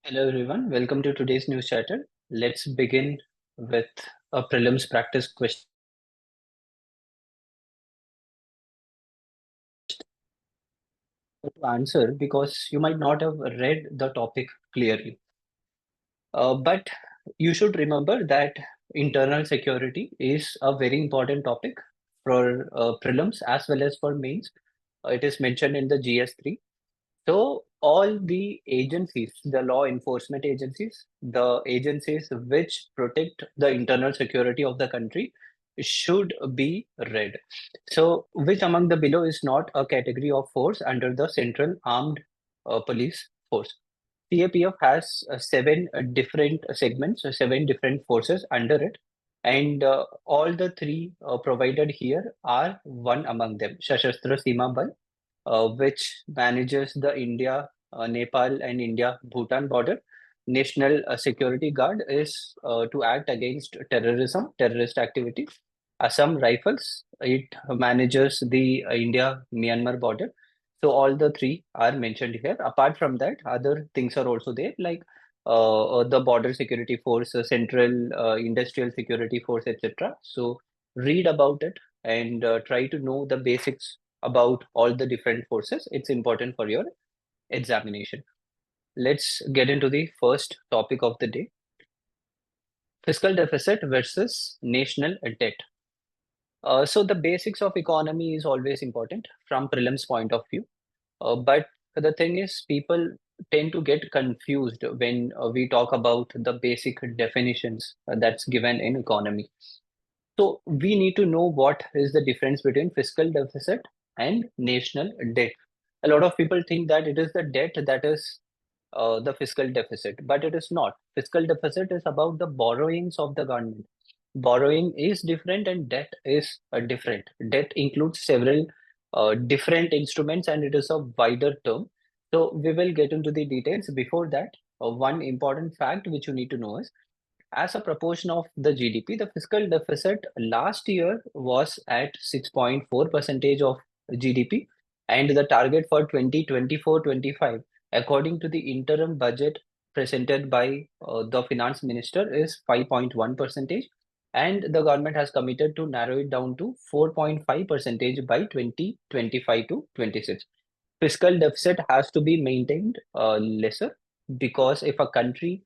Hello everyone, welcome to today's news chatter. Let's begin with a prelims practice question to answer because you might not have read the topic clearly. But you should remember that internal security is a very important topic for prelims as well as for mains. It is mentioned in the GS3. So all the agencies, the law enforcement agencies, the agencies which protect the internal security of the country should be read. So which among the below is not a category of force under the Central Armed Police Force? CAPF has seven different segments, seven different forces under it, and all the three provided here are one among them. Sashastra Seema Bal, which manages the India, Nepal, and India Bhutan border. National Security Guard is to act against terrorism, terrorist activities. Assam Rifles, it manages the India Myanmar border. So all the three are mentioned here. Apart from that, other things are also there, like the Border Security Force, Central Industrial Security Force, etc. So read about it and try to know the basics about all the different forces. It's important for your examination. Let's get into the first topic of the day. Fiscal deficit versus national debt. So the basics of economy is always important from prelims point of view. But the thing is, people tend to get confused when we talk about the basic definitions that's given in economy. So we need to know what is the difference between fiscal deficit and national debt. A lot of people think that it is the debt that is the fiscal deficit, but it is not. Fiscal deficit is about the borrowings of the government. Borrowing is different and debt is different. Debt includes several different instruments and it is a wider term. So we will get into the details. Before that, one important fact which you need to know is as a proportion of the GDP, the fiscal deficit last year was at 6.4 percentage of GDP, and the target for 2024-25, according to the interim budget presented by the finance minister, is 5.1 percentage, and the government has committed to narrow it down to 4.5 percentage by 2025 to 26. Fiscal deficit has to be maintained lesser because if a country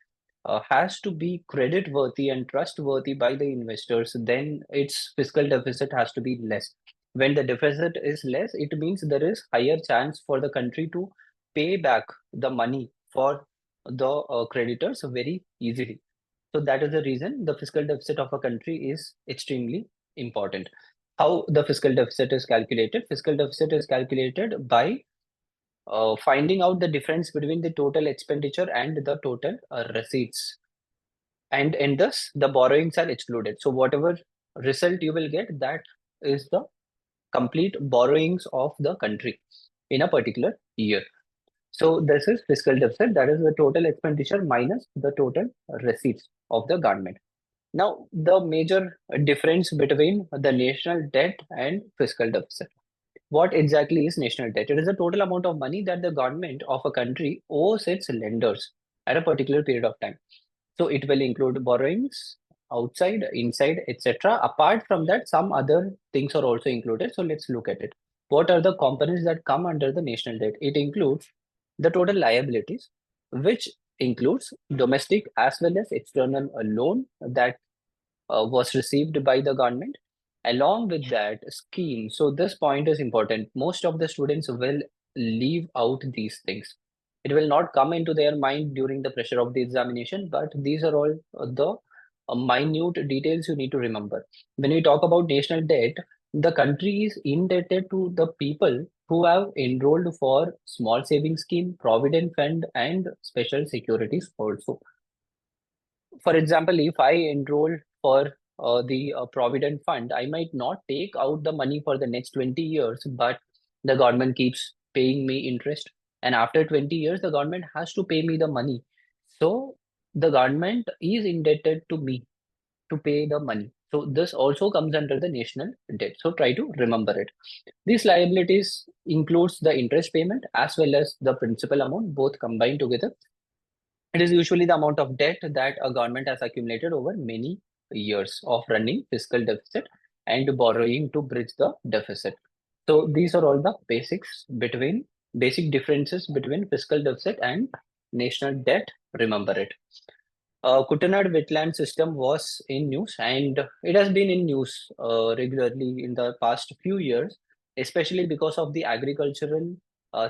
has to be credit worthy and trustworthy by the investors, then its fiscal deficit has to be less. When the deficit is less, it means there is higher chance for the country to pay back the money for the creditors very easily. So that is the reason the fiscal deficit of a country is extremely important. How the fiscal deficit is calculated? Fiscal deficit is calculated by finding out the difference between the total expenditure and the total receipts, and thus the borrowings are excluded. So whatever result you will get, that is the complete borrowings of the country in a particular year. So this is fiscal deficit, that is the total expenditure minus the total receipts of the government. Now the major difference between the national debt and fiscal deficit. What exactly is national debt? It is the total amount of money that the government of a country owes its lenders at a particular period of time. So it will include borrowings outside, inside, etc. Apart from that, some other things are also included. So let's look at it. What are the components that come under the national debt? It includes the total liabilities, which includes domestic as well as external loan that was received by the government. Along with that, scheme. So this point is important. Most of the students will leave out these things. It will not come into their mind during the pressure of the examination, but these are all the minute details you need to remember. When we talk about national debt, the country is indebted to the people who have enrolled for small savings scheme, provident fund, and special securities also. For example, if I enroll for the provident fund, I might not take out the money for the next 20 years, but the government keeps paying me interest. And after 20 years, the government has to pay me the money. So the government is indebted to me to pay the money. So this also comes under the national debt. So try to remember it. These liabilities includes the interest payment as well as the principal amount, both combined together. It is usually the amount of debt that a government has accumulated over many years of running fiscal deficit and borrowing to bridge the deficit. So these are all the basic differences between fiscal deficit and national debt. Remember it. Kutanad wetland system was in news, and it has been in news regularly in the past few years, especially because of the agricultural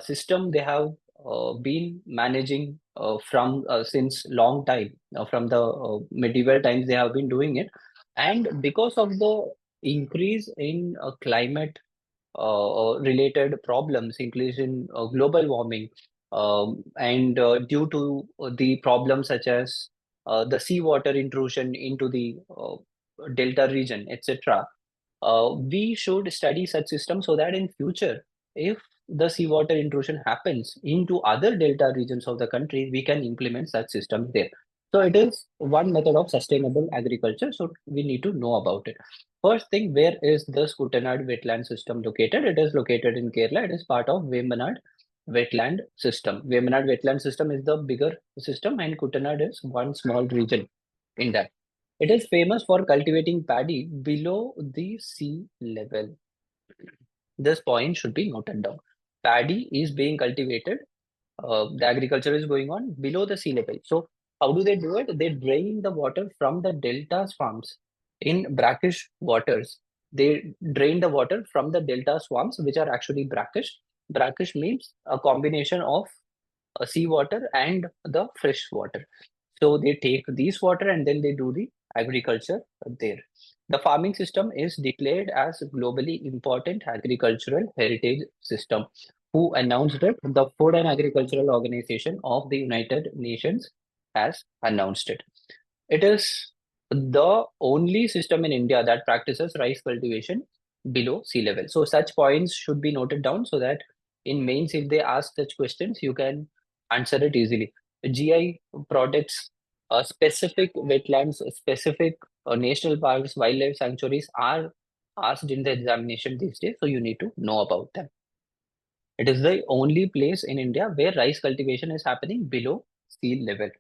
system they have been managing from since long time, from the medieval times they have been doing it, and because of the increase in climate related problems, including global warming, and due to the problems such as the seawater intrusion into the delta region, etc. We should study such systems so that in future, if the seawater intrusion happens into other delta regions of the country, we can implement such systems there. So it is one method of sustainable agriculture. So we need to know about it. First thing, where is the Kutanad wetland system located? It is located in Kerala. It is part of Vemanad wetland system. Vemanad wetland system is the bigger system, and Kutanad is one small region in that. It is famous for cultivating paddy below the sea level. This point should be noted down. Paddy is being cultivated, the agriculture is going on below the sea level. So how do they do it? They drain the water from the delta swamps in brackish waters. They drain the water from the delta swamps, which are actually brackish. Brackish means a combination of seawater and the fresh water. So they take these water and then they do the agriculture there. The farming system is declared as globally important agricultural heritage system. Who announced it? The Food and Agricultural Organization of the United Nations has announced it. It is the only system in India that practices rice cultivation below sea level. So such points should be noted down so that in mains, if they ask such questions, you can answer it easily. GI products, specific wetlands, specific national parks, wildlife sanctuaries are asked in the examination these days, so you need to know about them. It is the only place in India where rice cultivation is happening below sea level.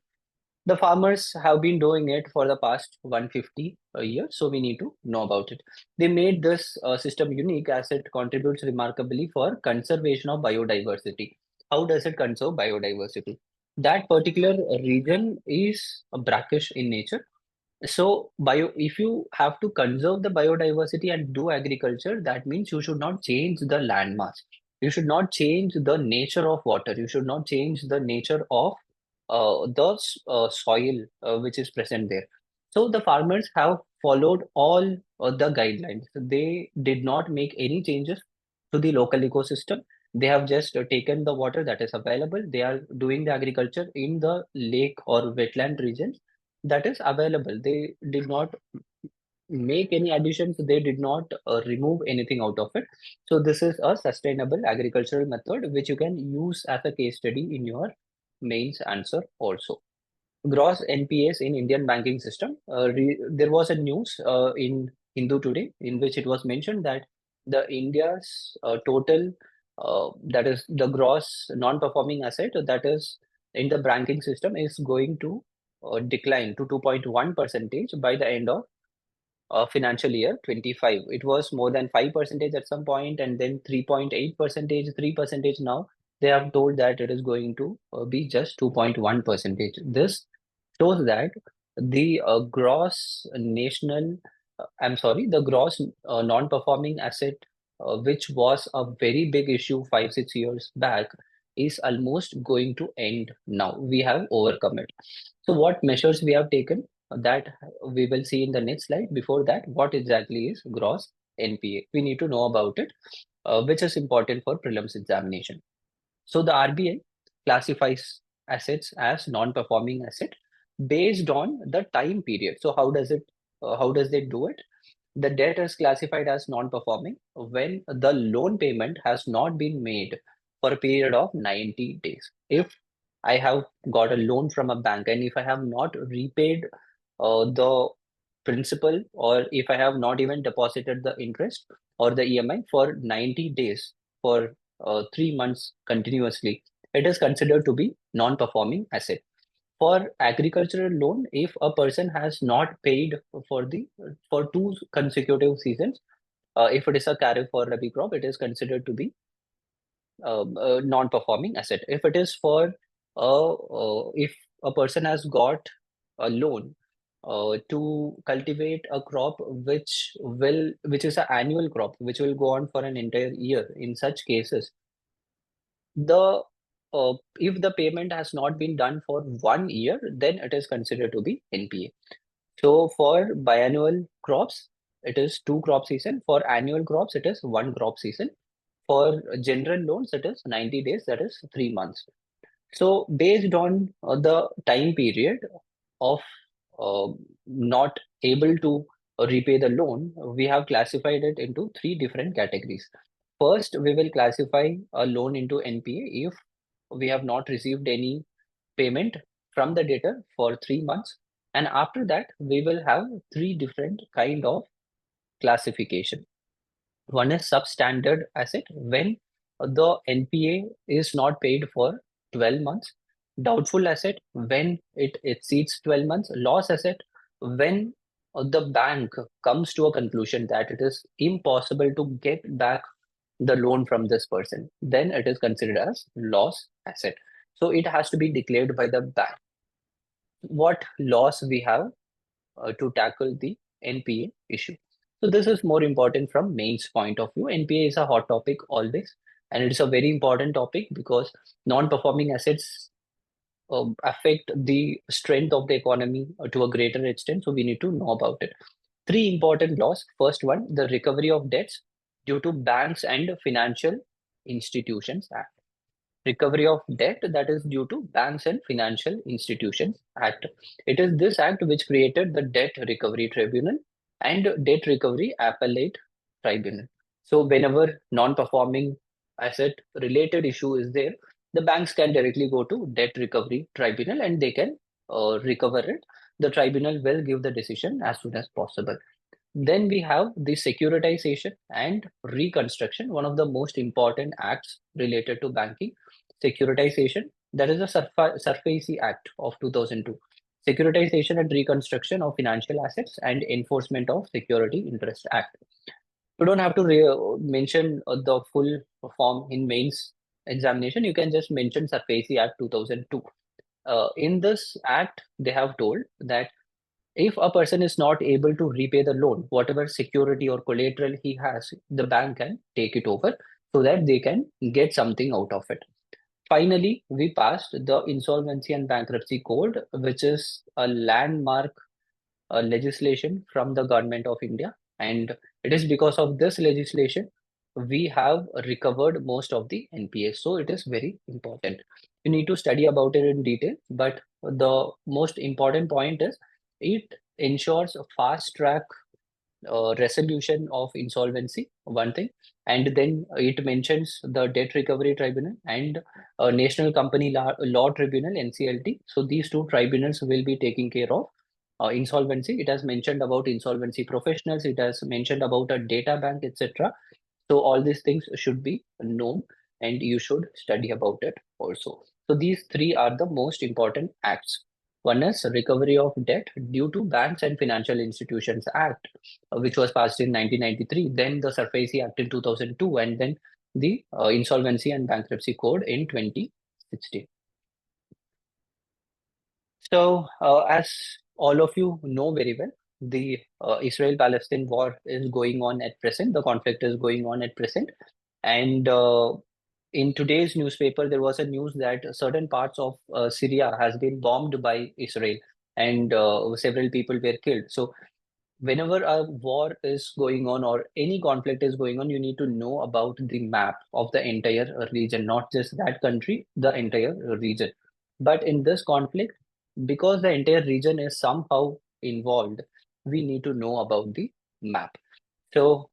The farmers have been doing it for the past 150 years, so we need to know about it. They made this system unique as it contributes remarkably for conservation of biodiversity. How does it conserve biodiversity? That particular region is brackish in nature, so if you have to conserve the biodiversity and do agriculture, that means you should not change the land mass. You should not change the nature of water. You should not change the nature of the soil which is present there. So the farmers have followed all the guidelines. They did not make any changes to the local ecosystem. They have just taken the water that is available. They are doing the agriculture in the lake or wetland regions that is available. They did not make any additions. They did not remove anything out of it. So this is a sustainable agricultural method which you can use as a case study in your mains answer also. Gross NPAs in Indian banking system. There was a news in Hindu Today in which it was mentioned that the India's total, that is the gross non-performing asset that is in the banking system is going to decline to 2.1 percentage by the end of financial year 25. It was more than 5 percentage at some point, and then 3.8 percentage, 3 percentage now. They have told that it is going to be just 2.1 percentage. This shows that the the gross non-performing asset, which was a very big issue 5 6 years back, is almost going to end now. We have overcome it. So what measures we have taken, that we will see in the next slide. Before that, what exactly is gross NPA? We need to know about it, which is important for prelims examination. So the RBI classifies assets as non-performing asset based on the time period. So how does it? How does they do it? The debt is classified as non-performing when the loan payment has not been made for a period of 90 days. If I have got a loan from a bank and if I have not repaid the principal, or if I have not even deposited the interest or the EMI for 90 days, for 3 months continuously, it is considered to be non-performing asset. For agricultural loan, if a person has not paid for two consecutive seasons, if it is a kharif or rabi crop, it is considered to be a non-performing asset. If it is for if a person has got a loan to cultivate a crop which is an annual crop which will go on for an entire year, in such cases, the if the payment has not been done for 1 year, then it is considered to be NPA. So for biannual crops, it is two crop season. For annual crops, it is one crop season. For general loans, it is 90 days, that is 3 months. So based on the time period of uh, not able to repay the loan, we have classified it into three different categories. First, we will classify a loan into NPA if we have not received any payment from the debtor for 3 months. And after that, we will have three different kind of classification. One is substandard asset when the NPA is not paid for 12 months. Doubtful asset when it exceeds 12 months. Loss asset when the bank comes to a conclusion that it is impossible to get back the loan from this person. Then it is considered as loss asset. So it has to be declared by the bank. What laws we have to tackle the NPA issue? So this is more important from mains point of view. NPA is a hot topic always, and it is a very important topic because non-performing assets affect the strength of the economy to a greater extent. So we need to know about it. Three important laws. First one, the Recovery of Debts due to Banks and Financial Institutions Act. Recovery of Debt that is due to Banks and Financial Institutions Act. It is this act which created the Debt Recovery Tribunal and Debt Recovery Appellate Tribunal. So whenever non-performing asset related issue is there, the banks can directly go to Debt Recovery Tribunal and they can recover it. The tribunal will give the decision as soon as possible. Then we have the securitization and reconstruction, one of the most important acts related to banking. Securitization, that is the Surface Act of 2002. Securitization and reconstruction of financial assets and enforcement of Security Interest Act. You don't have to mention the full form in mains examination. You can just mention Surface Act 2002. In this act, they have told that if a person is not able to repay the loan, whatever security or collateral he has, the bank can take it over so that they can get something out of it. Finally, we passed the Insolvency and Bankruptcy Code, which is a landmark legislation from the government of India. And it is because of this legislation, we have recovered most of the NPAs. So it is very important. You need to study about it in detail, but the most important point is it ensures a fast track resolution of insolvency, one thing, and then it mentions the Debt Recovery Tribunal and National Company Law Tribunal, NCLT. So these two tribunals will be taking care of insolvency. It has mentioned about insolvency professionals, it has mentioned about a data bank, etc. So all these things should be known and you should study about it also. So these three are the most important acts. One is Recovery of Debt due to Banks and Financial Institutions Act, which was passed in 1993, then the Surface Act in 2002, and then the Insolvency and Bankruptcy Code in 2016. So, as all of you know very well, the Israel-Palestine war is going on at present. The conflict is going on at present, and in today's newspaper, there was a news that certain parts of Syria has been bombed by Israel, and several people were killed. So, whenever a war is going on or any conflict is going on, you need to know about the map of the entire region, not just that country, the entire region. But in this conflict, because the entire region is somehow involved, we need to know about the map. So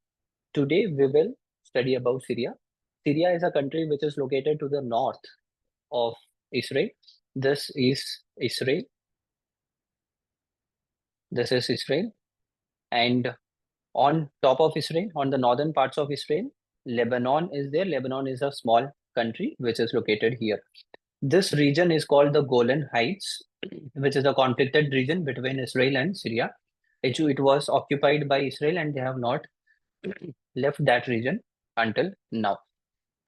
today we will study about Syria. Syria is a country which is located to the north of Israel. This is Israel. This is Israel. And on top of Israel, on the northern parts of Israel, Lebanon is there. Lebanon is a small country which is located here. This region is called the Golan Heights, which is a conflicted region between Israel and Syria. It was occupied by Israel and they have not left that region until now.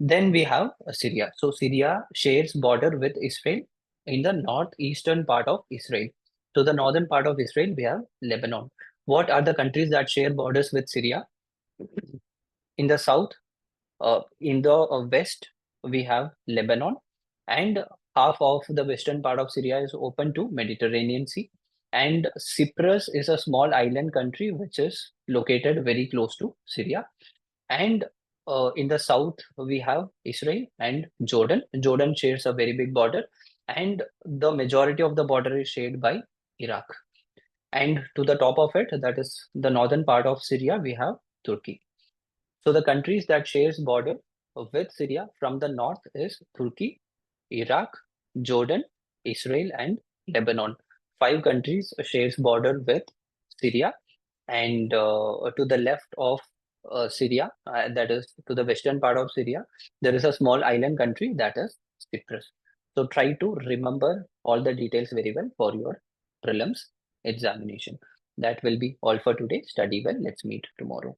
Then we have Syria. So Syria shares border with Israel in the northeastern part of Israel. So the northern part of Israel, we have Lebanon. What are the countries that share borders with Syria? In the south, in the west, we have Lebanon, and half of the western part of Syria is open to Mediterranean Sea. And Cyprus is a small island country which is located very close to Syria. And in the south, we have Israel and Jordan. Jordan shares a very big border, and the majority of the border is shared by Iraq. And to the top of it, that is the northern part of Syria, we have Turkey. So the countries that shares border with Syria from the north is Turkey, Iraq, Jordan, Israel, and Lebanon. Five countries shares border with Syria, and to the left of Syria, that is to the western part of Syria, there is a small island country that is Cyprus. So try to remember all the details very well for your prelims examination. That will be all for today. Study well. Let's meet tomorrow.